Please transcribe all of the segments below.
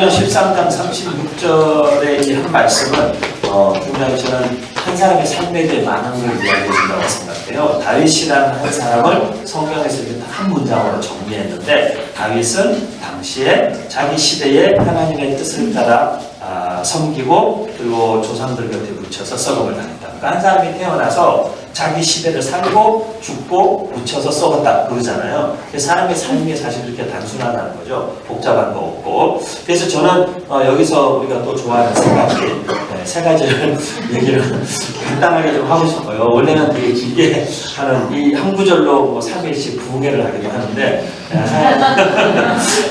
사도행전 13장 36절의 한 말씀은 분명히 저는 한 사람의 삶에 대해 많은 걸 이야기해 준다고 생각해요. 다윗이라는 한 사람을 성경에서 이렇게 한 문장으로 정리했는데, 다윗은 당시에 자기 시대에 하나님의 뜻을 따라 섬기고 그리고 조상들 곁에 묻혀서 썩음을 당했다. 그러니까 한 사람이 태어나서 자기 시대를 살고 죽고 묻혀서 썩었다 그러잖아요. 사람의 삶이 사실 그렇게 단순하다는 거죠. 복잡한 거 없고. 그래서 저는 여기서 우리가 또 좋아하는 세 가지를 얘기를 간단하게 좀 하고 싶어요. 원래는 되게 길게 하는 이 한 구절로 뭐 3일씩 부흥회를 하기도 하는데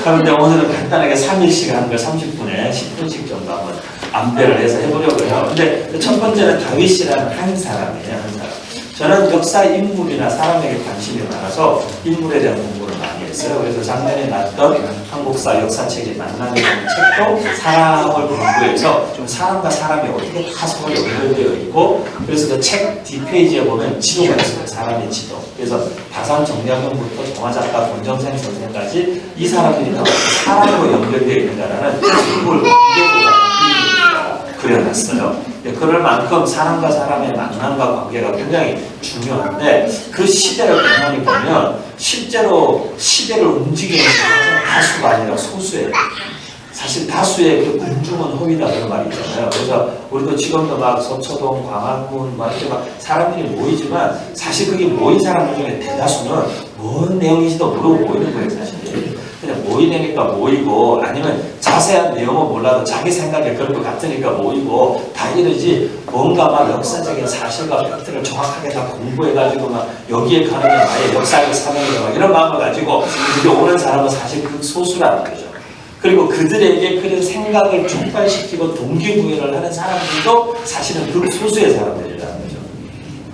그런데 오늘은 간단하게 3일씩 하는 걸 30분에 10분씩 정도 한번 암대를 해서 해보려고요. 근데 첫 번째는 다윗이라는 한 사람이에요. 한 사람. 저는 역사 인물이나 사람에게 관심이 많아서 인물에 대한 공부를 많이 했어요. 그래서 작년에 났던 한국사 역사책이 만남이라는 책도 사람을 공부해서 좀 사람과 사람이 어떻게 다 서로 연결되어 있고, 그래서 그 책 뒷페이지에 보면 지도가 있어요. 사람의 지도. 그래서 다산 정약용부터 동화작가 권정생 선생까지 이 사람들이 다 사람으로 연결되어 있는가라는 인물 관계도가 그려놨어요. 그럴 만큼 사람과 사람의 만남과 관계가 굉장히 중요한데, 그 시대를 가만히 보면 실제로 시대를 움직이는 것은 다수가 아니라 소수예요. 사실 다수의 그 군중은 호위다 그런 말이 있잖아요. 그래서 우리도 지금도 막 서초동, 광화문 막 이렇게 막 사람들이 모이지만 사실 그게 모인 사람들 중에 대다수는 뭔 내용인지도 모르고 모이는 거예요, 사실. 그냥 모이니까 모이고, 아니면 자세한 내용은 몰라도 자기 생각에 그런 것 같으니까 모이고 다 이러지, 뭔가 막 역사적인 사실과 팩트를 정확하게 다 공부해가지고 막 여기에 가는 게 나의 역사의 사명이다 막 이런 마음을 가지고 여기 오는 사람은 사실 극소수라는 거죠. 그리고 그들에게 그런 생각을 촉발시키고 동기부여를 하는 사람들도 사실은 극소수의 사람들이라는 거죠.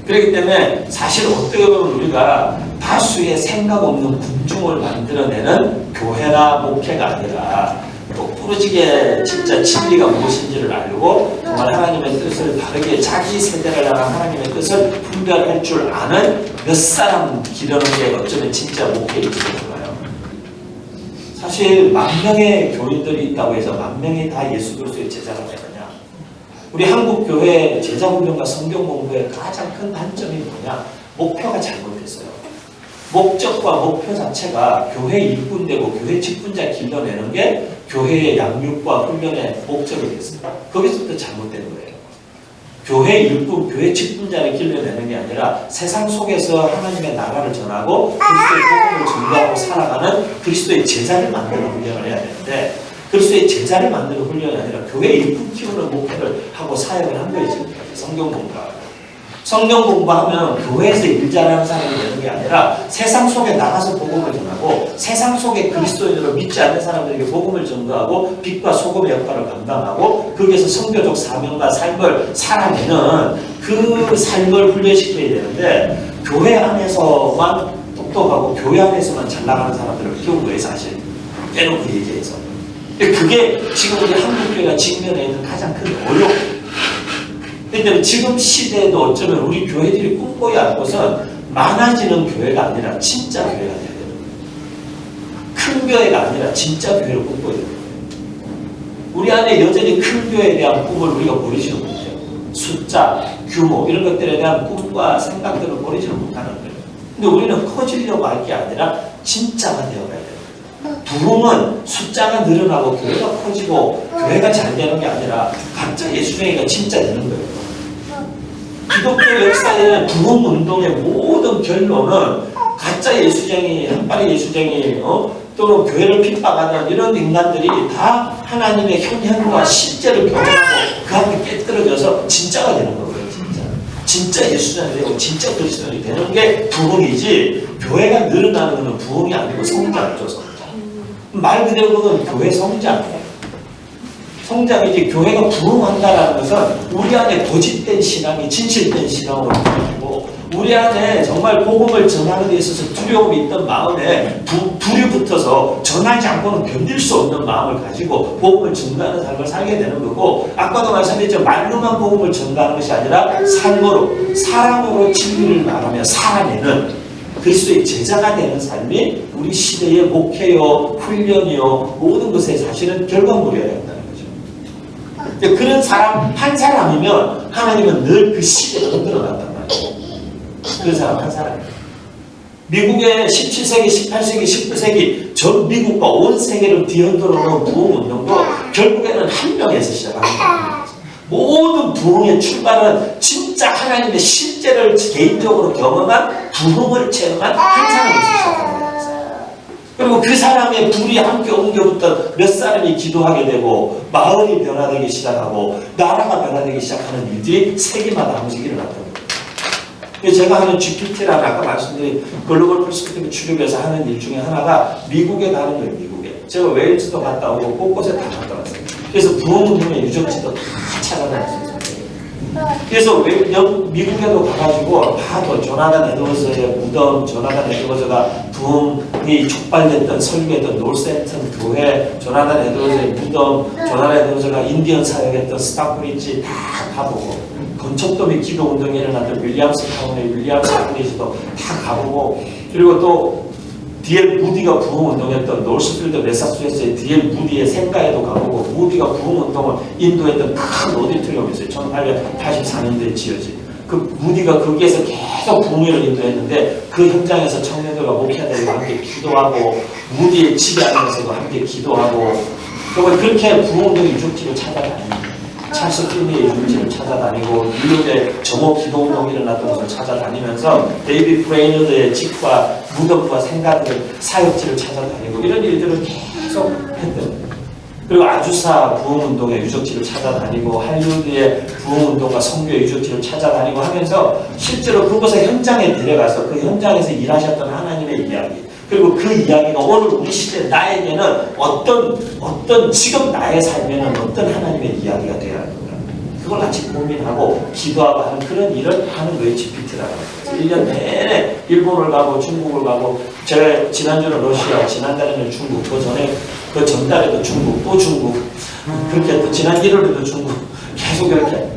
그렇기 때문에 사실 어떻게 보면 우리가 다수의 생각 없는 군중을 만들어내는 교회나 목회가 아니라 똑부러지게 진짜 진리가 무엇인지를 알고 정말 하나님의 뜻을 바르게 자기 세대를 향한 하나님의 뜻을 분별할 줄 아는 몇 사람 기르는 게 어쩌면 진짜 목회일지도 몰라요. 사실 10,000명의 교인들이 있다고 해서 10,000명이 다 예수 그리스도의 제자가 되느냐? 우리 한국 교회 제자 훈련과 성경 공부의 가장 큰 단점이 뭐냐? 목표가 잘못됐어요. 목적과 목표 자체가 교회 일꾼되고 교회 직분자 길러내는 게 교회의 양육과 훈련의 목적이 됐어요. 거기서부터 잘못된 거예요. 교회 일꾼, 교회 직분자를 길러내는 게 아니라 세상 속에서 하나님의 나라를 전하고 그리스도의 복음을 전가하고 살아가는 그리스도의 제자를 만드는 훈련을 해야 되는데, 그리스도의 제자를 만드는 훈련이 아니라 교회 일꾼 키우는 목표를 하고 사역을 한 거예요. 지금까지 성경 공부하고. 성경 공부하면 교회에서 일 잘하는 사람이 되는 게 아니라 세상 속에 나가서 복음을 전하고 세상 속에 그리스도인으로 믿지 않는 사람들에게 복음을 전도하고 빛과 소금의 역할을 감당하고 거기에서 선교적 사명과 삶을 살아내는 그 삶을 훈련시켜야 되는데, 교회 안에서만 똑똑하고 교회 안에서만 잘 나가는 사람들을 키운 거예요, 사실. 빼놓고 얘기해서. 그게 지금 우리 한국교회가 직면해 있는 가장 큰 어려움. 그런데 지금 시대에도 어쩌면 우리 교회들이 꿈꿔야 할 것은 많아지는 교회가 아니라 진짜 교회가 돼야 되는 거예요. 큰 교회가 아니라 진짜 교회를 꿈꿔야 돼요. 우리 안에 여전히 큰 교회에 대한 꿈을 우리가 버리지는 못해요. 숫자, 규모 이런 것들에 대한 꿈과 생각들을 버리지는 못하는 거예요. 근데 우리는 커지려고 할 게 아니라 진짜가 되어가야 돼요. 부흥은 숫자가 늘어나고 교회가 커지고 교회가 잘 되는 게 아니라 각자 예수쟁이가 진짜 되는 거예요. 기독교 역사의 부흥운동의 모든 결론은 가짜 예수쟁이, 한발의 예수쟁이, 또는 교회를 핍박하는 이런 인간들이 다 하나님의 현현과 실제를 경험하고 그 앞에 깨뜨려져서 진짜가 되는 거예요. 진짜 예수쟁이 되고 진짜 그리스도인이 되는 게 부흥이지, 교회가 늘어나는 것은 부흥이 아니고 성장이죠. 성장. 말 그대로 그건 교회 성장이에요. 성장이지, 교회가 부흥한다는 것은 우리 안에 고집된 신앙이 진실된 신앙으로 바뀌고, 우리 안에 정말 복음을 전하는 데 있어서 두려움이 있던 마음에 불이 붙어서 전하지 않고는 견딜 수 없는 마음을 가지고 복음을 전가하는 삶을 살게 되는 거고, 아까도 말씀드렸죠. 말로만 복음을 전가하는 것이 아니라 삶으로, 사람으로 진리를 말하며 살아내는 그리스도의 제자가 되는 삶이 우리 시대의 목회요, 훈련이요, 모든 것에 사실은 결과물이어야 한다는 거죠. 그런 사람 한 사람이면 하나님은 늘 그 시대를 흔들어 놨단 말이에요. 그 사람 한 사람이에요. 미국의 17세기, 18세기, 19세기 전 미국과 온 세계를 뒤흔들어 놓은 부흥운동도 결국에는 한 명에서 시작합니다. 모든 부흥의 출발은 진짜 하나님의 실제를 개인적으로 경험한 부흥을 체험한 한 사람에서 시작합니다. 그리고 그 사람의 불이 함께 옮겨붙던 몇 사람이 기도하게 되고 마을이 변화되기 시작하고 나라가 변화되기 시작하는 일들이 세계마다 한 번씩 일어났던 거예요. 제가 하는 GPT라는 아까 말씀드린 글로벌 퍼스펙티브 출입에서 하는 일 중에 하나가 미국에 가는 거예요. 미국에. 제가 웨일즈도 갔다 오고 곳곳에 다 갔다 왔어요. 그래서 부흥운동의 유적지도 다 찾아다녔어요. 그래서 미국에도 가가지고 다 조나단 에드워즈의 무덤, 조나단 에드워즈가 부흥이 촉발됐던 설교했던 노스햄튼 교회, 조나단 에드워즈의 무덤, 조나단 에드워즈가 인디언 사역했던 스타브리지 다 가보고 건축도 및 기도운동이 일어났던 윌리엄스 타운의 윌리엄스 아브리지도 다 가보고 그리고 또 D.L. 무디가 부흥운동했던 노스필드 매사추세츠의 D.L. 무디의 생가에도 가보고 무디가 부흥운동을 인도했던 큰 오디토리움이 있어요. 1884년도에 지어진 그 무디가 거기에서 계속 부흥회를 인도했는데 그 현장에서 청년들과 목회자들과 함께 기도하고 무디의 집에 앉아서도 함께 기도하고 그리고 그렇게 부흥운동의 유적지를 찾아다닙니다. 찰스 필리의 유적지를 찾아다니고 뉴욕의 정오 기도운동이 일어났던 것을 찾아다니면서 데이비드 브레이너드의 집과 무덤과 생가들 사역지를 찾아다니고 이런 일들을 계속 했던 거예요. 그리고 아주사 부흥운동의 유적지를 찾아다니고 할리우드의 부흥운동과 선교의 유적지를 찾아다니고 하면서 실제로 그곳의 현장에 데려가서 그 현장에서 일하셨던 하나님의 이야기 그리고 그 이야기가 오늘 우리 시대 나에게는 어떤 지금 나의 삶에는 어떤 하나님의 이야기가 되어야 하는가 그걸 같이 고민하고 기도하고 하는 그런 일을 하는 거예요. GPT라는 거예요. 1년 내내 일본을 가고 중국을 가고 제가 지난주는 러시아, 지난달에는 중국, 그 전달에도 중국, 또 중국 그렇게 또 지난 1월에도 중국 계속 이렇게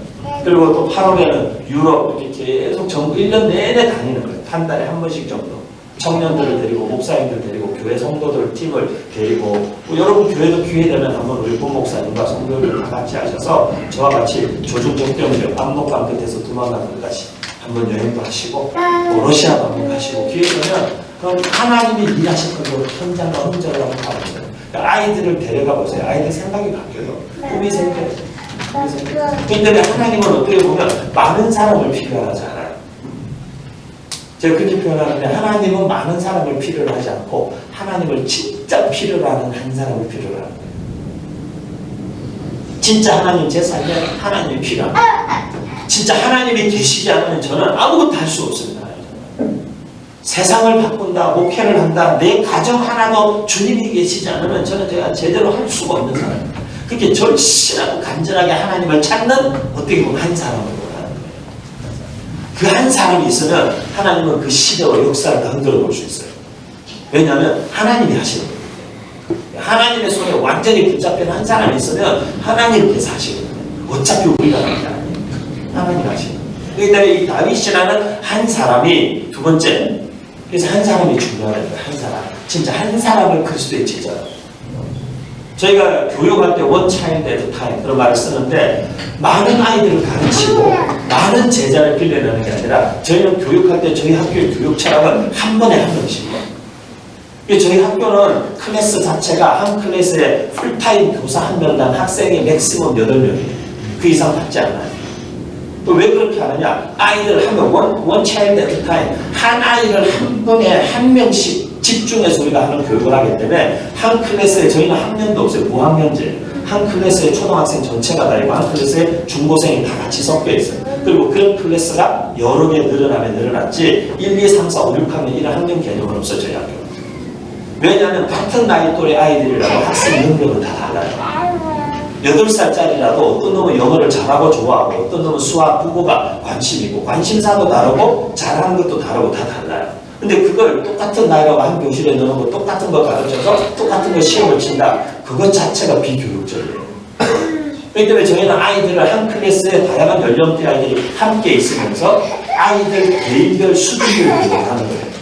그리고 또 8월에는 유럽 이렇게 계속 전국 1년 내내 다니는 거예요. 한 달에 한 번씩 정도. 청년들을 데리고 목사님들 데리고 교회 성도들 팀을 데리고 여러분 교회도 기회 되면 한번 우리 부목사님과 성도들 다 같이 하셔서 저와 같이 조중적경제 압록강 끝에서 두만강 끝까지 한번 여행도 하시고 또 러시아도 한번 가시고 기회 되면 그럼 하나님이 일하셨던 그 현장과 흔적을 한번 가보세요. 그러니까 아이들을 데려가 보세요. 아이들 생각이 바뀌어요. 꿈이 생겨요. 그런데 하나님은 어떻게 보면 많은 사람을 필요하지 않아요. 제가 그렇게 표현하는데 하나님은 많은 사람을 필요로 하지 않고 하나님을 진짜 필요로 하는 한 사람을 필요로 하는 거예요. 진짜 하나님 제 삶에 하나님이 필요합니다. 진짜 하나님이 계시지 않으면 저는 아무것도 할 수 없습니다. 세상을 바꾼다, 목회를 한다, 내 가정 하나도 주님이 계시지 않으면 저는 제가 제대로 할 수가 없는 사람입니다. 그렇게 절실하고 간절하게 하나님을 찾는 어떻게 보면 한 사람으로 그 한 사람이 있으면 하나님은 그 시대와 역사를 다 흔들어 볼 수 있어요. 왜냐하면 하나님이 하시는 거예요. 하나님의 손에 완전히 붙잡힌 한 사람이 있으면 하나님께서 하시거든요. 어차피 우리가 하는 게 아니에요. 하나님이 하시는 거예요. 그렇기 때문에 이 다윗이라는 한 사람이 두 번째 그래서 한 사람이 중요하다는 거예요. 한 사람. 진짜 한 사람을 그리스도의 제자로. 저희가 교육할 때 원 차일드 에트 타임 그런 말을 쓰는데 많은 아이들을 가르치고 많은 제자를 빌려내는 게 아니라 저희는 교육할 때 저희 학교의 교육 철학은 한 번에 한 명씩이에요. 저희 학교는 클래스 자체가 한 클래스에 풀타임 교사 한 명당 학생이 맥시멈 8명이에요. 그 이상 받지 않아요. 또 왜 그렇게 하느냐? 아이들 한 명, 원 차일드 에트 타임 한 아이를 한 번에 한 명씩 집중해서 우리가 하는 교육을 하기 때문에 한 클래스에 저희는 학년도 없어요. 무학년제. 한 클래스에 초등학생 전체가 다니고 한 클래스에 중고생이 다 같이 섞여 있어요. 그리고 그런 클래스가 여러 개 늘어나면 늘어났지 1, 2, 3, 4, 5, 6학년 이런 학년 개념은 없어요. 저희 학교는. 왜냐하면 같은 나이 또래 아이들이라도 학생 능력은 다 달라요. 8살짜리라도 어떤 놈은 영어를 잘하고 좋아하고 어떤 놈은 수학, 국어가 관심 있고 관심사도 다르고 잘하는 것도 다르고 다 달라요. 근데 그걸 똑같은 나이라고 한 교실에 넣어놓고 똑같은 거 가르쳐서 똑같은 거 시험을 친다. 그것 자체가 비교육적이에요. 그렇기 때문에 저희는 아이들을 한 클래스에 다양한 연령대 아이들이 함께 있으면서 아이들 개인별 수준을 교육하는 거예요.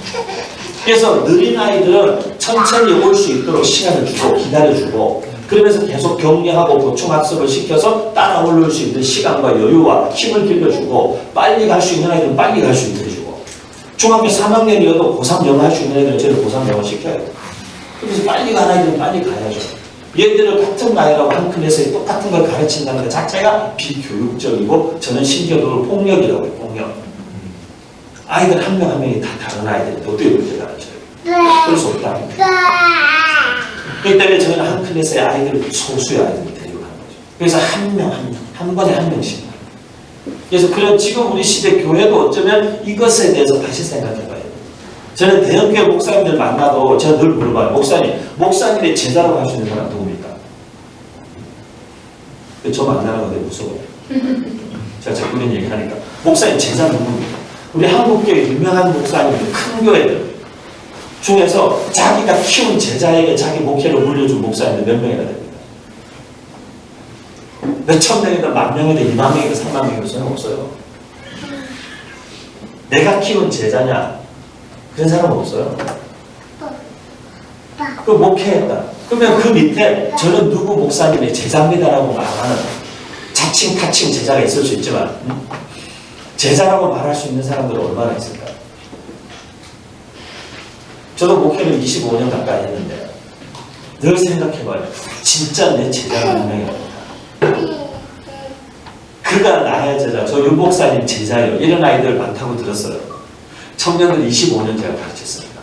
그래서 느린 아이들은 천천히 올 수 있도록 시간을 주고 기다려주고 그러면서 계속 격려하고 보충학습을 시켜서 따라 올라올 수 있는 시간과 여유와 힘을 길러주고 빨리 갈 수 있는 아이들은 빨리 갈 수 있게 해주고 중학교 3학년이어도 고3 영어 할 수 있는 애들은 저를 고3 영어 시켜야 돼요. 그래서 빨리 가는 아이들은 빨리 가야죠. 얘들을 같은 나이라고 한 클래스에 똑같은 걸 가르친다는 것 자체가 비교육적이고 저는 심지어 그걸 폭력이라고 해요. 폭력. 아이들 한 명 한 명이 다 다른 아이들이 어떻게 그렇게 가르쳐요? 그럴 수 없다. 그렇기 때문에 저희는 한 클래스의 아이들 소수의 아이들을 데리고 가는 거죠. 그래서 한 명 한 명, 한 번에 한 명씩. 그래서 그런 지금 우리 시대 교회도 어쩌면 이것에 대해서 다시 생각해 봐야 돼요. 저는 대형교회 목사님들 만나도 제가 늘 물어봐요. 목사님의 제자로 갈 수 있는 사람 누굽니까? 저 만나는 건데 무서워요. 제가 자꾸 이런 얘기 하니까. 목사님 제자 누굽니까? 우리 한국교회 유명한 목사님들, 큰 교회들 중에서 자기가 키운 제자에게 자기 목회를 물려준 목사님들 몇 명이나 됩니다. 몇천 명이든 만 명이든 2만 명이든 3만 명이든 소용없어요. 내가 키운 제자냐? 그런 사람은 없어요. 그 목회했다. 그러면 그 밑에 저는 누구 목사님의 제자입니다라고 말하는 자칭 타칭 제자가 있을 수 있지만 제자라고 말할 수 있는 사람들은 얼마나 있을까요? 저도 목회를 25년 가까이 했는데 늘 생각해봐요. 진짜 내 제자가 한 명이 없다. 그가 나의 제자, 저 윤 목사님 제자예요. 이런 아이들 많다고 들었어요. 청년들 25년 제가 가르쳤습니다.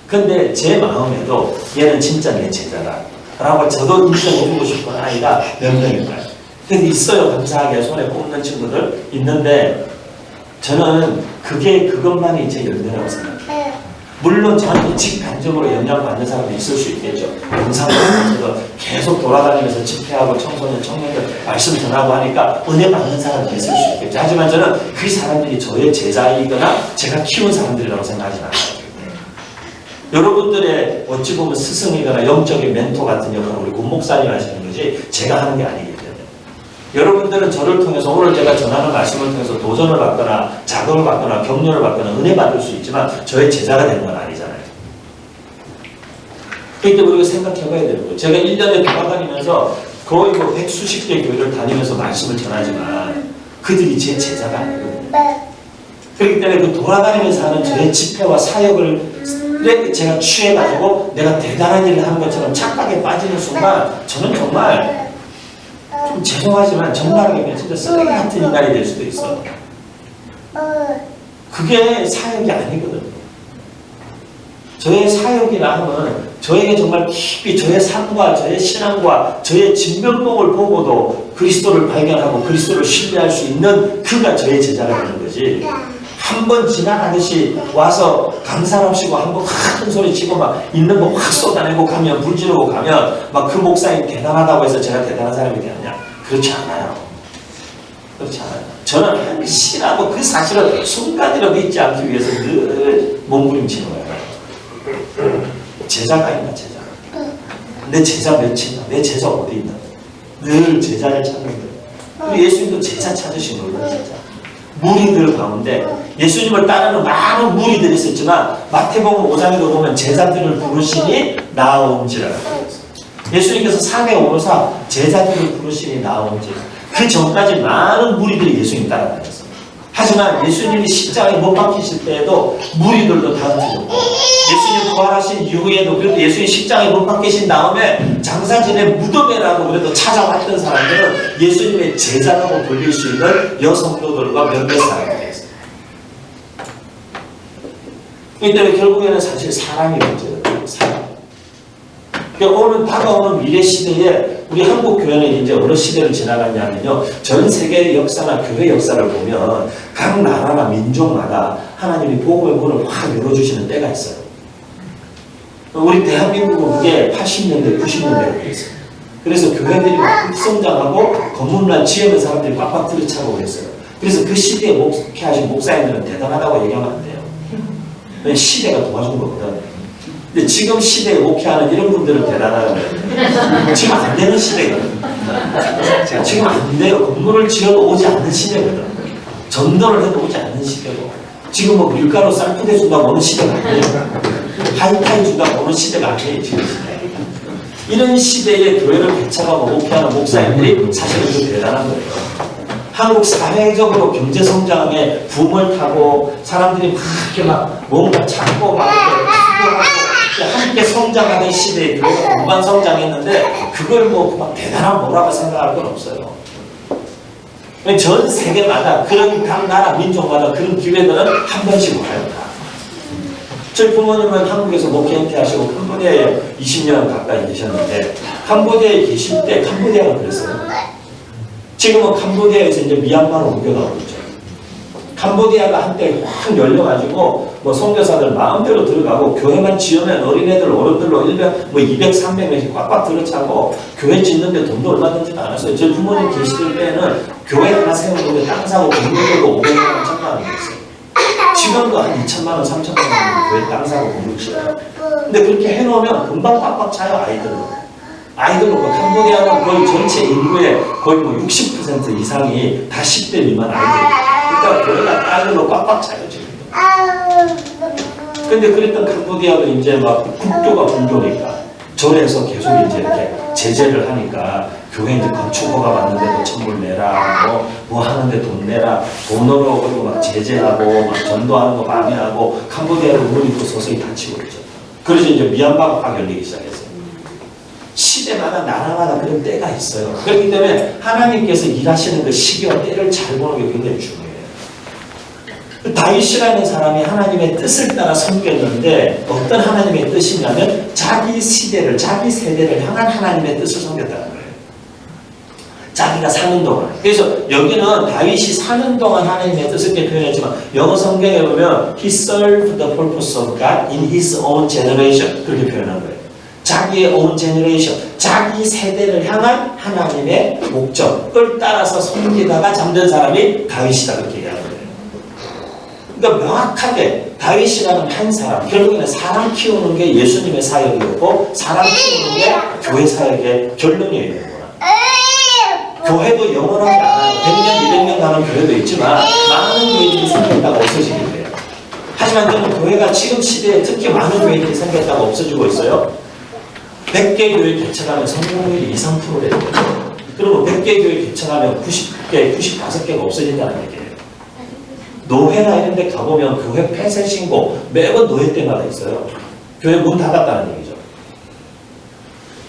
근데 제 마음에도 얘는 진짜 내 제자다 라고 저도 인정해주고 싶은 아이가 몇 명일까요? 근데 있어요. 감사하게 손에 꼽는 친구들 있는데 저는 그것만이 제 열매라고 생각해요. 물론 저한테 직간접으로 영향받는 사람도 있을 수 있겠죠. 영상으로 계속 돌아다니면서 집회하고 청소년, 청년들 말씀 전하고 하니까 은혜 받는 사람도 있을 수 있겠죠. 하지만 저는 그 사람들이 저의 제자이거나 제가 키운 사람들이라고 생각하지 않아요. 여러분들의 어찌 보면 스승이거나 영적인 멘토 같은 역할을 우리 군 목사님 하시는 거지 제가 하는 게 아니기 때문에 여러분들은 저를 통해서 오늘 제가 전하는 말씀을 통해서 도전을 받거나 자극을 받거나 격려를 받거나 은혜 받을 수 있지만 저의 제자가 되는 건 아니잖아요. 그러니까 우리가 생각해 봐야 되는 거예요. 제가 1년에 돌아다니면서 거의 뭐 100수십 개 교회를 다니면서 말씀을 전하지만 그들이 제 제자가 아니거든요. 그렇기 때문에 그 돌아다니면서 하는 저의 집회와 사역을 제가 취해가지고 내가 대단한 일을 하는 것처럼 착각에 빠지는 순간 저는 정말 좀 죄송하지만 정말하게 진짜 쓰레기 같은 인간이 될 수도 있어요. 그게 사역이 아니거든요. 저의 사역이라 하면 저에게 정말 깊이 저의 삶과 저의 신앙과 저의 진면목을 보고도 그리스도를 발견하고 그리스도를 신뢰할 수 있는 그가 저의 제자가 되는 거지. 한 번 지나가듯이 와서 감사합시고 한 번 큰 소리 치고 막 있는 거 확 쏟아내고 가면 불 지르고 가면 막 그 목사님 대단하다고 해서 제가 대단한 사람이 되느냐? 그렇지 않아요. 그렇지 않아요. 저는 한시라도 그 사실을 순간이라도 잊지 않기 위해서 늘 몸부림치는 거예요. 제자가 있나 제자. 내 제자 몇이나 내 제자 어디 있나. 늘 제자를 찾는 거예요. 우리 예수님도 제자 찾으신 거예요. 제자. 무리들 가운데 예수님을 따르는 많은 무리들이 있었지만 마태복음 5장에도 보면 제자들을 부르시니 나아온지라. 예수님께서 산에 오르사 제자들을 부르시니 나아온지라. 그 전까지 많은 무리들이 예수님 따라다녔어요. 하지만 예수님이 십자가에 못 박히실 때에도 무리들도 다 흩어졌고 예수님 부활하신 이후에도 그래도 예수님 십자가에 못 박히신 다음에 장사진의 무덤에라도 그래도 찾아왔던 사람들은 예수님의 제자라고 불릴 수 있는 여성도들과 몇몇 사람들이 있어요. 그렇기 때문에 결국에는 사실 사람이 문제거든요. 사람. 그러니까 오늘 다가오는 미래 시대에 우리 한국 교회는 이제 어느 시대를 지나갔냐면요. 전 세계의 역사나 교회 역사를 보면 각 나라나 민족마다 하나님이 복음의 문을 확 열어주시는 때가 있어요. 우리 대한민국은 그게 80년대, 90년대로 돼 있어요. 그래서 교회들이 막 급성장하고 건물난 지역의 사람들이 빡빡 들이차고 그랬어요. 그래서 그 시대에 목회하신 목사님들은 대단하다고 얘기하면 안 돼요. 시대가 도와준 거거든. 근데 지금 시대에 목회하는 이런 분들은 대단하다고 해요. 지금 안 되는 시대거든. 지금 안 돼요. 건물을 지어도 오지 않는 시대거든. 전도를 해도 오지 않는 시대고 지금 뭐 밀가루 쌀 푸대 준다고 오는 시대가 아니에요. 하이파이 준다고 보는 시대가 아니에요, 지금 시대. 이런 시대에 교회를 개척하고 목회하는 목사님들이 사실은 좀 대단한 거예요. 한국 사회적으로 경제 성장에 붐을 타고 사람들이 막 이렇게 막 뭔가 찾고 막 이렇게 함께 성장하는 시대에 교회가 공간 성장했는데 그걸 뭐 막 대단한 뭐라고 생각할 건 없어요. 전 세계마다 그런 각 나라 민족마다 그런 기회들은 한 번씩 와요. 저희 부모님은 한국에서 목회 은퇴하시고 캄보디아에 20년 가까이 계셨는데 캄보디아에 계실 때 캄보디아가 그랬어요. 지금은 캄보디아에서 이제 미얀마로 옮겨가고 있죠. 캄보디아가 한때 확 열려가지고 뭐 선교사들 마음대로 들어가고 교회만 지으면 어린애들 어른들로 200, 300명씩 꽉꽉 들어차고 교회 짓는데 돈도 얼마든지 많았어요. 저희 부모님 계시던 때는 교회 하나 세우는데 땅 사고 건물도 500만 원, 1000만 원이었어요. 지금도 한 2천만 원, 3천만 원 교회 땅 사고 건물 지어요. 근데 그렇게 해놓으면 금방 꽉꽉 차요, 아이들로. 아이들로 캄보디아는 거의 전체 인구의 거의 뭐 60% 이상이 다 10대 미만 아이들이에요. 그러니까 교회가 딸들로 꽉꽉 차요, 지금. 근데 그랬던 캄보디아도 이제 막 국교가 불교니까 절에서 계속 이제 이렇게 제재를 하니까 교회 이제 건축허가 받는데도 천불 내라, 뭐 하는데 돈 내라, 돈으로 그리고 막 제재하고 막 전도하는 거 방해하고 캄보디아로 문이 또 서서히 닫히고 있죠. 그래서 이제 미얀마가 막 열리기 시작했어요. 시대마다 나라마다 그런 때가 있어요. 그렇기 때문에 하나님께서 일하시는 그 시기와 때를 잘 보는 게 굉장히 중요해요. 다윗이라는 사람이 하나님의 뜻을 따라 섬겼는데 어떤 하나님의 뜻이냐면 자기 시대를, 자기 세대를 향한 하나님의 뜻을 섬겼다는 거예요. 자기가 사는 동안. 그래서 여기는 다윗이 사는 동안 하나님의 뜻을 이렇게 표현했지만 영어 성경에 보면 He served the purpose of God in his own generation 그렇게 표현한 거예요. 자기의 own generation, 자기 세대를 향한 하나님의 목적을 따라서 섬기다가 잠든 사람이 다윗이다 그렇게 얘기하는 거예요. 그러니까 명확하게 다윗이라는 한 사람, 결국에는 사람 키우는 게 예수님의 사역이었고 사람 키우는 게 교회 사역의 결론이에요. 교회도 영원하게 안 하고 100년, 200년 가는 교회도 있지만 많은 교회들이 생겼다가 없어지게 돼요. 하지만 저는 교회가 지금 시대에 특히 많은 교회들이 생겼다가 없어지고 있어요. 100개 교회 개척하면 성공률이 2, 3%래요. 그러면 100개 교회 개척하면 90개, 95개가 없어진다는 얘기예요. 노회나 이런 데 가보면 교회 폐쇄 신고 매번 노회 때마다 있어요. 교회 문 닫았다는 얘기죠.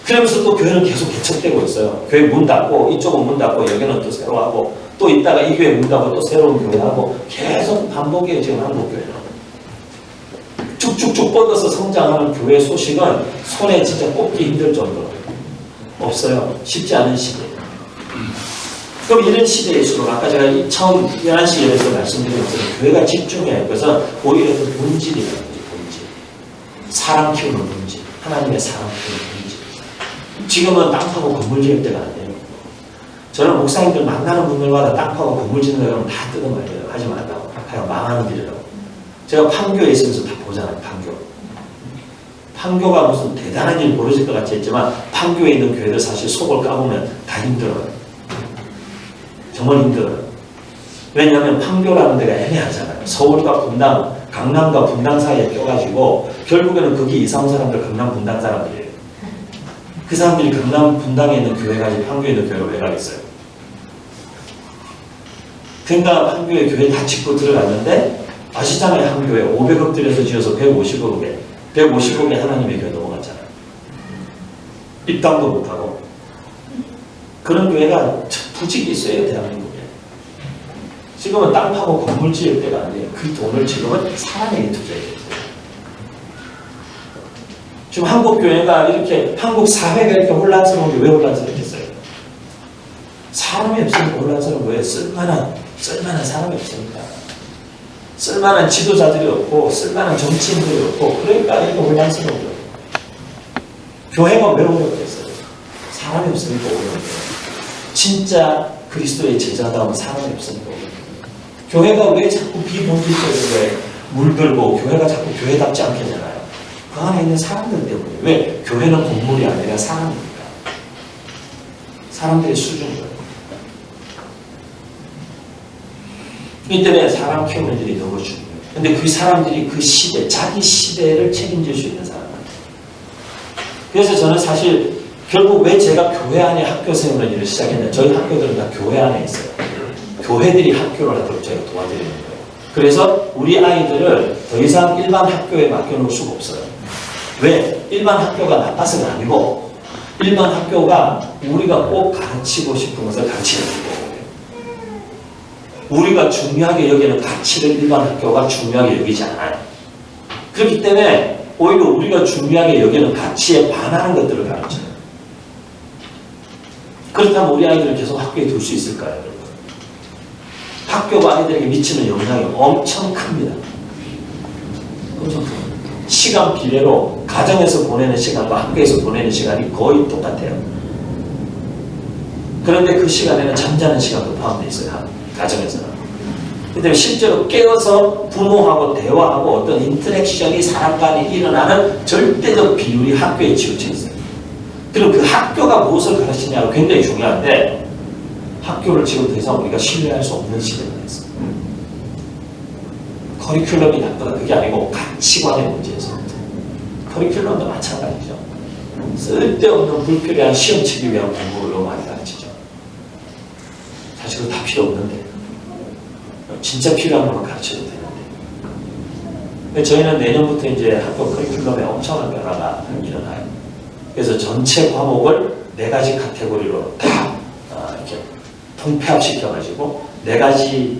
그러면서 또 교회는 계속 개척되고 있어요. 교회 문 닫고 이쪽은 문 닫고 여기는 또 새로 하고 또 있다가 이 교회 문 닫고 또 새로운 교회 하고 계속 반복이에요. 지금 한국 교회는. 쭉쭉쭉 뻗어서 성장하는 교회 소식은 손에 진짜 꼽기 힘들 정도로 없어요. 쉽지 않은 시대. 그럼 이런 시대일수록 아까 제가 처음 11시 예배에서 말씀드린 것처럼 교회가 집중해야 할 것은 오히려 그 본질이라는 거죠. 본질. 사람 키우는 본질. 하나님의 사람 키우는 본질. 지금은 땅 파고 건물 지을 때가 아니에요. 저는 목사님들 만나는 분들마다 땅 파고 건물 짓는 거는 다 뜯어말려요. 하지 말라고. 그냥 망하는 길이라고. 제가 판교에 있으면서 다 보잖아요. 판교. 판교가 무슨 대단한 일이 벌어질 것 같이 했지만 판교에 있는 교회들 사실 속을 까보면 다 힘들어요. 정말 힘들어요. 왜냐하면 판교라는 데가 애매하잖아요. 서울과 분당, 강남과 분당 사이에 껴가지고 결국에는 거기 이사 온 사람들 강남 분당 사람들이에요. 그 사람들이 강남 분당에 있는 교회 가지 판교에 있는 교회로 왜 가겠어요? 그러니까 판교에 교회 다 짓고 들어갔는데 아시잖아요. 한 교회 500억 들여서 지어서 150억에 하나님의 교회 넘어갔잖아요. 입당도 못하고. 그런 교회가 부직이 있어요. 대한민국에. 지금은 땅 파고 건물 지을 때가 아니에요. 그 돈을 지금은 사람에게 투자해야 돼요. 지금 한국 교회가 이렇게 한국 사회가 이렇게 혼란스러운 게 왜 혼란스럽겠어요? 사람이 없으니까 혼란스러운 거예요. 쓸만한 사람이 없으니까. 쓸만한 지도자들이 없고 쓸만한 정치인들이 없고 그러니까 이렇게 혼란스러운 거예요. 교회가 왜 어렵겠어요? 사람이 없으니까 어려운 거예요. 진짜 그리스도의 제자다운 사람이 없으니까 어려운 거예요. 교회가 왜 자꾸 비본질적인 거에 물들고 교회가 자꾸 교회답지 않겠냐나요? 그 안에 있는 사람들 때문에. 왜? 교회는 건물이 아니라 사람이니까. 사람들의 수준이에요. 이 때문에 사람 키우는 일이 너무 중요해요. 근데 그 사람들이 그 시대, 자기 시대를 책임질 수 있는 사람들. 그래서 저는 사실 결국 왜 제가 교회 안에 학교 세우는 일을 시작했냐. 저희 학교들은 다 교회 안에 있어요. 교회들이 학교를 하도록 제가 도와드리는 거예요. 그래서 우리 아이들을 더 이상 일반 학교에 맡겨놓을 수가 없어요. 왜? 일반 학교가 나빠서가 아니고 일반 학교가 우리가 꼭 가르치고 싶은 것을 가르치는 거예요. 우리가 중요하게 여기는 가치를 일반 학교가 중요하게 여기지 않아요. 그렇기 때문에 오히려 우리가 중요하게 여기는 가치에 반하는 것들을 가르쳐요. 그렇다면 우리 아이들을 계속 학교에 둘 수 있을까요, 여러분? 학교가 아이들에게 미치는 영향이 엄청 큽니다. 엄청 큽니다. 시간 비례로 가정에서 보내는 시간과 학교에서 보내는 시간이 거의 똑같아요. 그런데 그 시간에는 잠자는 시간도 포함되어 있어요. 가정에서는. 근데 실제로 깨어서 부모하고 대화하고 어떤 인터랙션이 사람 간에 일어나는 절대적 비율이 학교에 치우쳐 있어요. 그럼 그 학교가 무엇을 가르치냐가 굉장히 중요한데 학교를 지금 더 이상 우리가 신뢰할 수 없는 시대가 됐어요. 커리큘럼이 나쁘다 그게 아니고 가치관의 문제에서 커리큘럼도 마찬가지죠. 쓸데없는 불필요한 시험 치기 위한 공부를 너무 많이 가르치죠. 사실 그거 다 필요 없는데 진짜 필요한 것만 가르쳐도 되는데 저희는 내년부터 이제 학교 커리큘럼에 엄청난 변화가 일어나요. 그래서 전체 과목을 4가지 카테고리로 다 이렇게 통폐합시켜가지고 4가지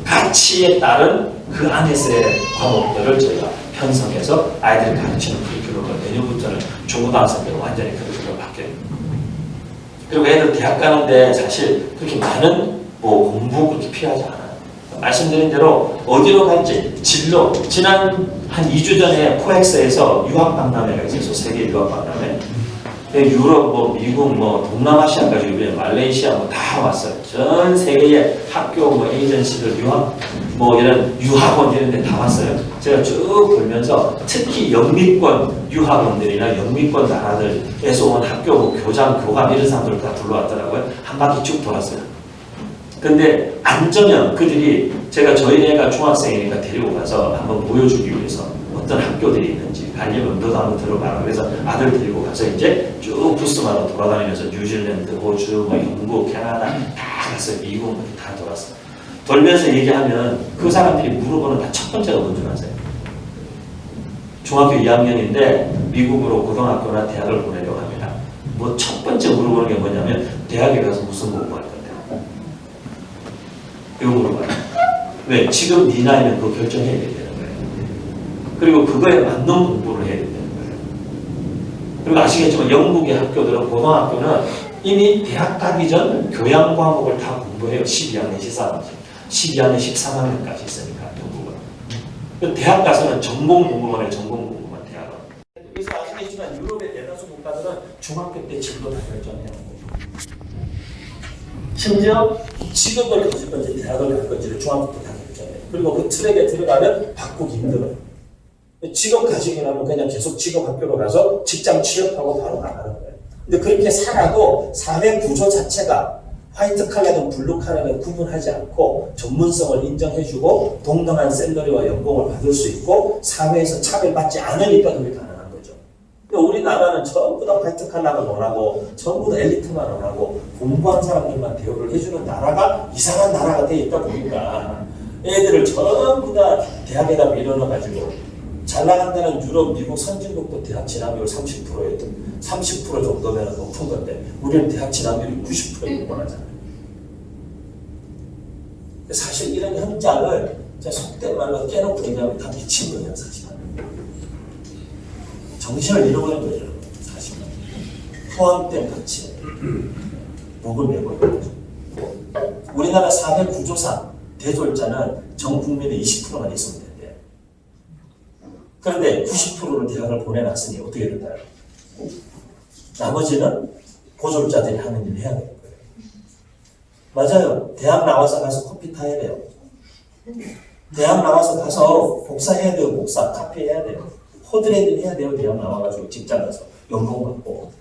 가치에 따른 그 안에서의 과목들을 저희가 편성해서 아이들을 가르치는 커리큘럼을 내년부터는 중고등학생들은 완전히 커리큘럼을 바뀌어요. 그리고 애들 대학 가는데 사실 그렇게 많은 공부 그렇게 필요하지 않아요. 말씀드린 대로 어디로 갈지 진로 지난 한 2주 전에 코엑스에서 유학박람회가 있어서 세계 유학박람회 유럽 미국 동남아시아까지 말레이시아 다 왔어요. 전 세계의 학교 에이전시들 유학 이런 유학원 이런 데 다 왔어요. 제가 쭉 돌면서 특히 영미권 유학원들이나 영미권 나라들에서 온 학교 교장 교감 이런 사람들을 다 불러왔더라고요. 한 바퀴 쭉 돌았어요. 근데 안정형 그들이 제가 저희 애가 중학생이니까 데리고 가서 한번 보여주기 위해서 어떤 학교들이 있는지 가려면 너도 한번 들어가라. 그래서 아들 데리고 가서 이제 쭉 부스마다 돌아다니면서 뉴질랜드, 호주, 영국, 캐나다 다 갔어요. 미국 다 돌았어요. 돌면서 얘기하면 그 사람들이 물어보는 다 첫 번째가 뭔지 아세요? 중학교 2학년인데 미국으로 고등학교나 대학을 보내려고 합니다. 첫 번째 물어보는 게 뭐냐면 대학에 가서 무슨 공부할 건데? 이거 물어봐요. 왜? 지금 네 나이는 그거 결정해야 되는 거예요. 그리고 그거에 맞는 공부를 해야 되는 거예요. 그리고 아시겠지만 영국의 학교들은 고등학교는 이미 대학 가기 전 교양 과목을 다 공부해요. 12학년, 13학년, 13학년까지 있으니까 영국은. 대학 가서는 전공 공부만 해요. 전공 공부만 대학은. 그래서 아시겠지만 유럽의 대다수 국가들은 중학교 때 진로 다 결정해요. 심지어 직업을 가질 건지 대학을 갈 건지를 중학교 때 다 결정해요. 그리고 그 트랙에 들어가면 바꾸기 힘들어요. 직업 가지고 나면 그냥 계속 직업 학교로 가서 직장 취업하고 바로 나가는 거예요. 근데 그렇게 살아도 사회 구조 자체가 화이트 칼라든 블루 칼라든 구분하지 않고 전문성을 인정해주고 동등한 샐러리와 연봉을 받을 수 있고 사회에서 차별받지 않으니까 그게 가능한 거죠. 우리나라는 전부 다 화이트 칼라가 원하고 전부 다 엘리트만 원하고 공부한 사람들만 대우를 해주는 나라가 이상한 나라가 돼 있다 보니까 애들을 전부 다 대학에다 밀어넣어가지고 잘 나간다는 유럽, 미국 선진국도 대학 진학률 30%예요. 30% 정도면 높은 건데 우리는 대학 진학률이 90%에 원하잖아요. 사실 이런 현장을 속된 말로 깨놓고 얘기하면 다 미친 거예요. 사실 정신을 잃어버린 거예요. 사실 포함된 가치 목을 메고 있는 거죠. 우리나라 사회 구조상 대졸자는 전 국민의 20%만 있으면 된대요. 그런데 90%를 대학을 보내놨으니 어떻게 될까요? 나머지는 고졸자들이 하는 일을 해야 되는 거예요. 맞아요. 대학 나와서 가서 커피 타야 돼요. 대학 나와서 가서 복사해야 돼요. 복사, 카피 해야 돼요. 코드레이딩 해야 돼요. 대학 나와가지고 직장 가서 연봉 받고.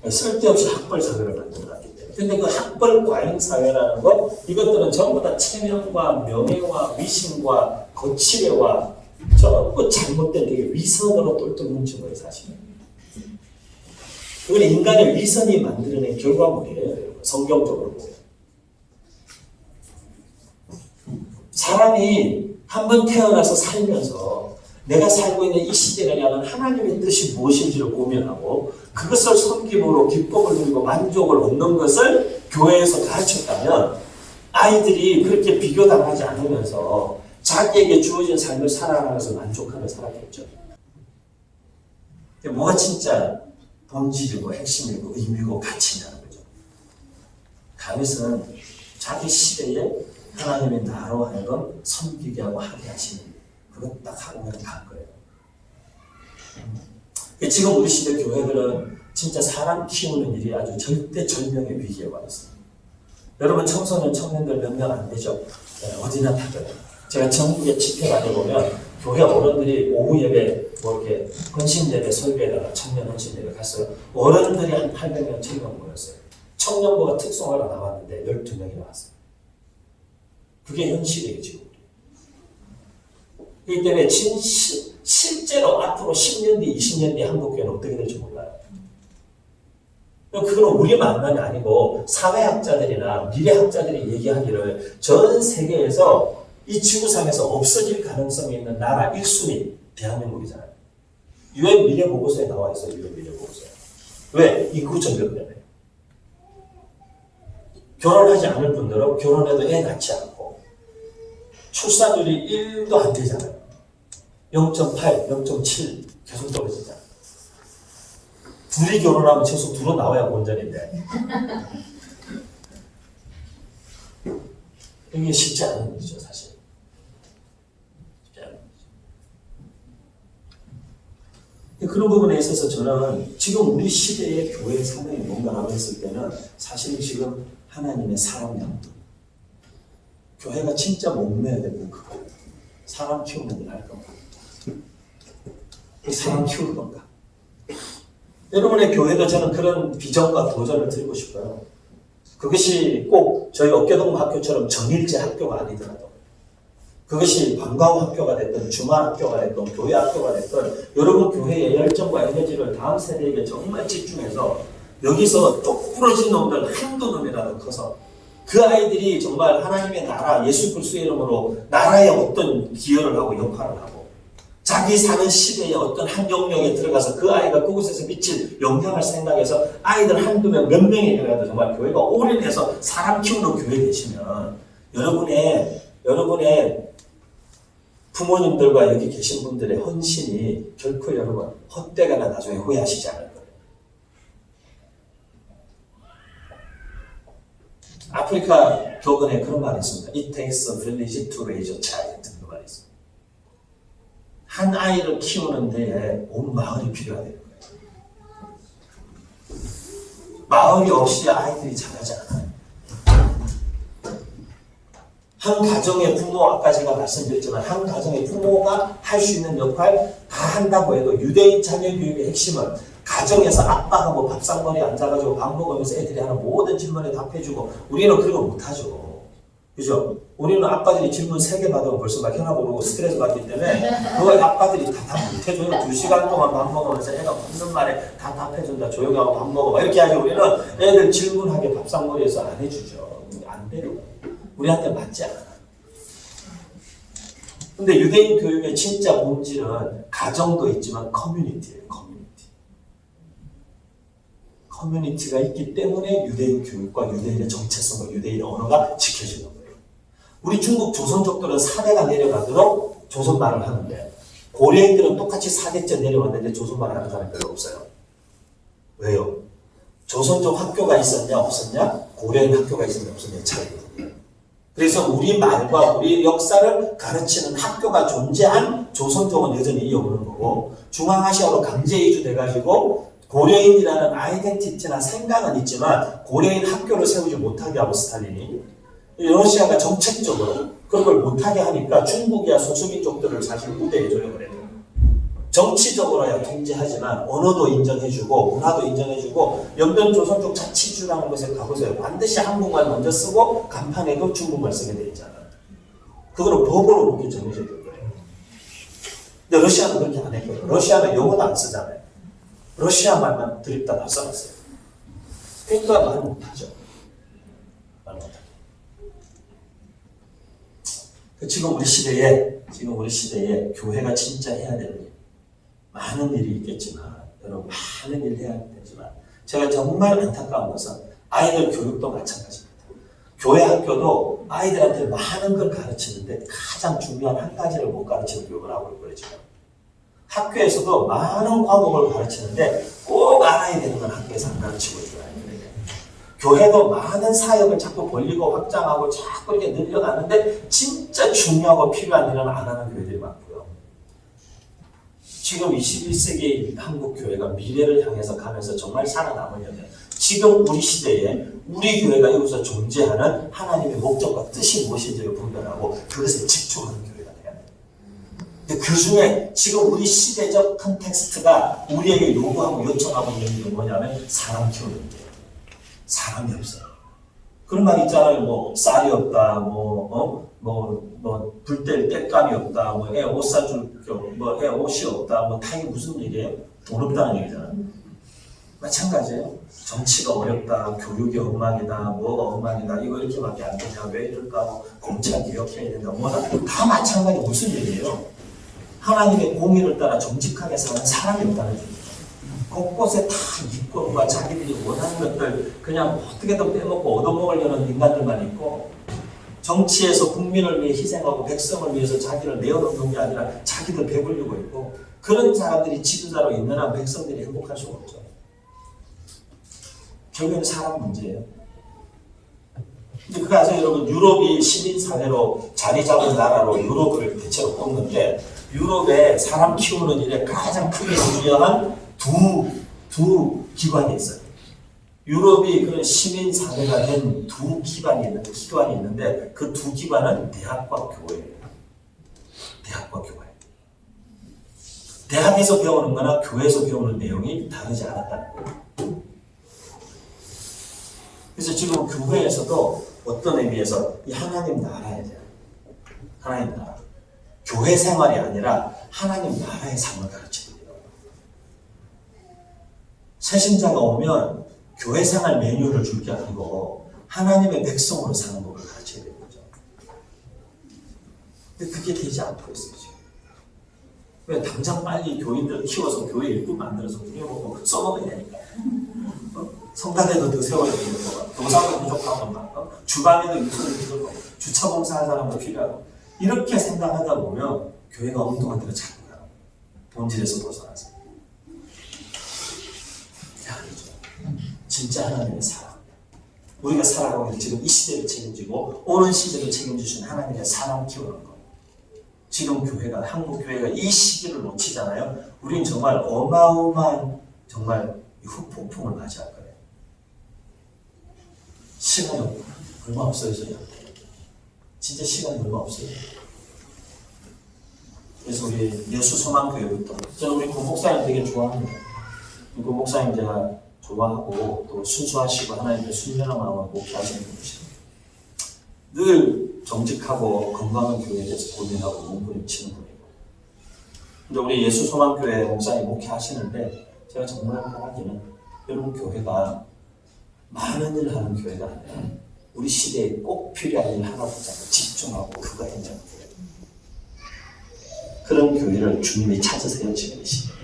쓸데없이 학벌 사회를 만들어놨기 때문에 근데 그 학벌 과잉 사회라는 거, 이것들은 전부 다 체면과 명예와 위신과 거치대와 전부 잘못된 되게 위선으로 똘똘 뭉친 거예요, 사실은. 그건 인간의 위선이 만들어낸 결과물이에요, 여러분. 성경적으로 보면. 사람이 한 번 태어나서 살면서 내가 살고 있는 이 시대라는 하나님의 뜻이 무엇인지를 고민하고 그것을 섬김으로 기쁨을 누리고 만족을 얻는 것을 교회에서 가르쳤다면 아이들이 그렇게 비교당하지 않으면서 자기에게 주어진 삶을 살아가면서 만족하며 살았겠죠. 뭐가 진짜 본질이고 핵심이고 의미고 가치냐는 거죠. 다윗은 자기 시대에 하나님의 나로 하여금 섬기게 하고 하게 하시는 그것 딱 하고는 간 거예요. 지금 우리 시대 교회들은 진짜 사람 키우는 일이 아주 절대절명의 위기에 와 있어요. 여러분 청소년 청년들 몇 명 안 되죠? 어디나 다 그래요. 제가 전국에 집회 다녀보면 교회 어른들이 오후 예배 뭐 이렇게 헌신 예배 설교에다가 청년 헌신 예배 갔어요. 어른들이 한 800명 1000명 모였어요. 청년부가 특송하러 나왔는데 12명이 나왔어요. 그게 현실이에요 지금. 그렇기 때문에 실제로 앞으로 10년 뒤 20년 뒤 한국교회는 어떻게 될지 몰라요. 그건 우리 만만이 아니고 사회학자들이나 미래학자들이 얘기하기를 전 세계에서 이 지구상에서 없어질 가능성이 있는 나라 1순위 대한민국이잖아요. UN 미래보고서에 나와 있어요. UN 미래보고서에. 왜? 인구 전력 때문에. 결혼하지 않을 분들은 결혼해도 애 낳지 않고 출산율이 1도 안 되잖아요. 0.8, 0.7 계속 떨어지잖아요. 둘이 결혼하면 최소 둘은 나와야 본전인데 이게 쉽지 않은 일이죠 사실. 쉽지 않은 일이죠. 그런 부분에 있어서 저는 지금 우리 시대의 교회 사명이 뭔가라고 했을 때는 사실 지금 하나님의 사람 양분, 교회가 진짜 목매야 되는 그거, 사람 키우는 일 할 건가? 사람 키울 건가? 여러분의 교회도 저는 그런 비전과 도전을 드리고 싶어요. 그것이 꼭 저희 어깨동무 학교처럼 정일제 학교가 아니더라도 그것이 방과후 학교가 됐든 주말 학교가 됐든 교회 학교가 됐든 여러분 교회의 열정과 에너지를 다음 세대에게 정말 집중해서 여기서 똑 부러진 놈들 한두 놈이라도 커서 그 아이들이 정말 하나님의 나라 예수 그리스도의 이름으로 나라에 어떤 기여를 하고 역할을 하고 자기 사는 시대의 어떤 한 영역에 들어가서 그 아이가 그곳에서 미칠 영향을 생각해서 아이들 한두 명, 몇 명이 되어도 정말 교회가 올인해서 사람 키우는 교회 되시면 여러분의 부모님들과 여기 계신 분들의 헌신이 결코 여러분 헛되거나 나중에 후회하시지 않을 거예요. 아프리카 교근에 그런 말이 있습니다. It takes a village to raise a child. 그런 말이 있습니다. 한 아이를 키우는 데에 온 마을이 필요하다는 거예요. 마을이 없이 아이들이 자라지 않아요. 한 가정의 부모, 아까 제가 말씀드렸지만 한 가정의 부모가 할 수 있는 역할 다 한다고 해도 유대인 자녀교육의 핵심은 가정에서 아빠하고 밥상머리에 앉아가지고 밥 먹으면서 애들이 하는 모든 질문에 답해주고 우리는 그런 거 못하죠. 그죠? 우리는 아빠들이 질문 3개 받으면 벌써 막 혈압 오르고 스트레스 받기 때문에 그걸 아빠들이 다 답 못해줘요. 2시간 동안 밥 먹으면서 애가 묻는 말에 다 답해준다. 조용히 하고 밥 먹어. 이렇게 하죠. 우리는 애들 질문하게 밥상머리에서 안 해주죠. 안 돼요. 우리한테 맞지 않아. 근데 유대인 교육의 진짜 본질은 가정도 있지만 커뮤니티예요. 커뮤니티가 있기 때문에 유대인 교육과 유대인의 정체성과 유대인의 언어가 지켜지는 거예요. 우리 중국 조선족들은 4대가 내려가도록 조선말을 하는데 고려인들은 똑같이 4대째 내려왔는데 조선말을 하는 사람이 별로 없어요. 왜요? 조선족 학교가 있었냐 없었냐? 고려인 학교가 있었냐 없었냐 차이거든요. 그래서 우리 말과 우리 역사를 가르치는 학교가 존재한 조선족은 여전히 이어오는 거고 중앙아시아로 강제 이주돼가지고 고려인이라는 아이덴티티나 생각은 있지만 고려인 학교를 세우지 못하게 하고 스탈린이 러시아가 정책적으로 그런 걸 못하게 하니까 중국이야 소수민족들을 사실 우대해줘요. 그래도 정치적으로야 통제하지만 언어도 인정해주고 문화도 인정해주고 연변 조선족 자치주라는 것에 가보세요. 반드시 한국말 먼저 쓰고 간판에도 중국말 쓰게 돼 있잖아요. 그거는 법으로 그렇게 정해져 있는 거예요. 근데 러시아는 그렇게 안 했거든요. 러시아는 영어도 안 쓰잖아요. 러시아 말만 드립다 다 써놨어요. 그러니까 말 못하죠. 말 못하죠. 지금 우리 시대에 교회가 진짜 해야 되는 일, 많은 일이 있겠지만, 여러분 많은 일을 해야 되지만, 제가 정말 안타까운 것은 아이들 교육도 마찬가지입니다. 교회 학교도 아이들한테 많은 걸 가르치는데 가장 중요한 한 가지를 못 가르치는 교육을 하고 있고요, 지금. 학교에서도 많은 과목을 가르치는데 꼭 알아야 되는 건 학교에서 안 가르치고 있어요. 교회도 많은 사역을 자꾸 벌리고 확장하고 자꾸 이렇게 늘려가는데 진짜 중요하고 필요한 일은 안 하는 교회들이 많고요. 지금 21세기 한국 교회가 미래를 향해서 가면서 정말 살아남으려면 지금 우리 시대에 우리 교회가 여기서 존재하는 하나님의 목적과 뜻이 무엇인지를 분별하고 그것에 집중하는 교회가 돼야 돼요. 근데 그 중에 지금 우리 시대적 컨텍스트가 우리에게 요구하고 요청하고 있는 게 뭐냐면 사람 키우는 거예요. 사람이 없어요. 그런 말 있잖아요. 뭐 쌀이 없다, 불 뗄 땔감이 없다, 애 옷 사줄 애 옷이 없다, 다 이게 무슨 얘기예요? 돈 없다는 얘기잖아요. 마찬가지예요. 정치가 어렵다, 교육이 엉망이다, 뭐가 엉망이다, 이거 이렇게밖에 안 되냐, 왜 이럴까, 공차 개혁해야 된다, 다 마찬가지 무슨 얘기예요? 하나님의 공의를 따라 정직하게 사는 사람이 없다는 얘기예요. 곳곳에 다 이권과 자기들이 원하는 것들 그냥 어떻게든 빼먹고 얻어먹으려는 인간들만 있고, 정치에서 국민을 위해 희생하고 백성을 위해서 자기를 내어놓는 게 아니라 자기들 배부르고 있고, 그런 사람들이 지도자로 있는 한 백성들이 행복할 수가 없죠. 결국에는 사람 문제예요. 근데 그거 아세요, 여러분? 유럽이 시민사회로 자리 잡은 나라로 유럽을 대체로 꼽는데, 유럽에 사람 키우는 일에 가장 크게 중요한 두 기관이 있어요. 유럽이 그 시민사회가 된 두 기관이 있는데 그 두 기관은 대학과 교회예요. 대학과 교회. 대학에서 배우는 거나 교회에서 배우는 내용이 다르지 않았다는 거예요. 그래서 지금 교회에서도 어떤 의미에서 이 하나님 나라에 대한 하나님 나라, 교회 생활이 아니라 하나님 나라의 삶을 가르치는 거예요. 새신자가 오면 교회 생활 메뉴를 줄 게 아니고 하나님의 백성으로 사는 법을 가르쳐야 되는 거죠. 근데 그게 되지 않고 있어요, 지금. 왜? 당장 빨리 교인들 키워서 교회 일꾼 만들어서 꾸려보고 써먹어야 되니까. 성당에도 더 세워야 되는 거, 교사도 부족하고, 주방에도 인수를 부족하고, 주차 봉사할 사람도 필요하고, 이렇게 생각하다 보면 교회가 엉뚱한 데로 자꾸 가요. 본질에서 벗어나서. 진짜 하나님의 사랑. 우리가 살아가고 있는 지금 이 시대를 책임지고 오는 시대를 책임지신 하나님의 사랑 키우는 것. 지금 교회가, 한국 교회가 이 시기를 놓치잖아요. 우린 정말 어마어마한 정말 후폭풍을 맞이할 거예요. 시간이 얼마 없어요, 저희. 진짜 시간이 얼마 없어요. 그래서 우리 예수소망교회부터, 저는 우리 고 목사님 되게 좋아합니다. 고 목사님 제가 좋아하고 또 순수하시고 하나님의 순전한 마음을 목표하시는 분이시죠. 늘 정직하고 건강한 교회에 대해서 고민하고 몸부림치는 분이고. 근데 우리 예수소망교회 목사님 목회하시는데 제가 정말 바라기는 여러분 교회가 많은 일을 하는 교회가 아니라 우리 시대에 꼭 필요한 일 하나 붙잡고 집중하고 그거 해내는 교회. 그런 교회를 주님이 찾으세요, 지금 이 시대에.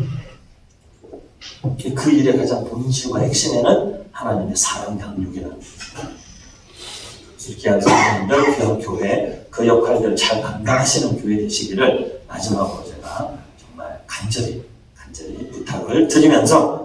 그 일의 가장 본질과 핵심에는 하나님의 사랑 양육이라는 겁니다. 이렇게 하는 성도님들, 귀한 교회, 그 역할들을 잘 감당하시는 교회 되시기를 마지막으로 제가 정말 간절히 부탁을 드리면서